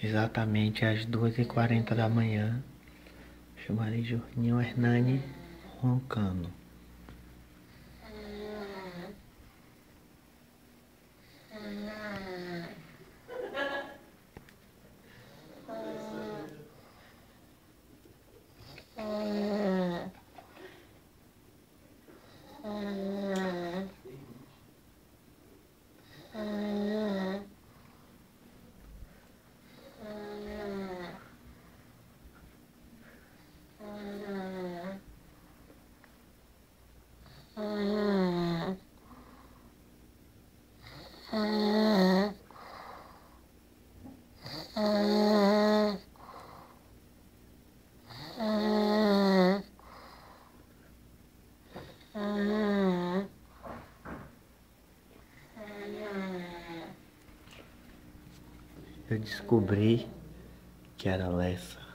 Exatamente às 2h40 da manhã, chamarei Juninho Hernani roncando. Eu descobri que era Lessa.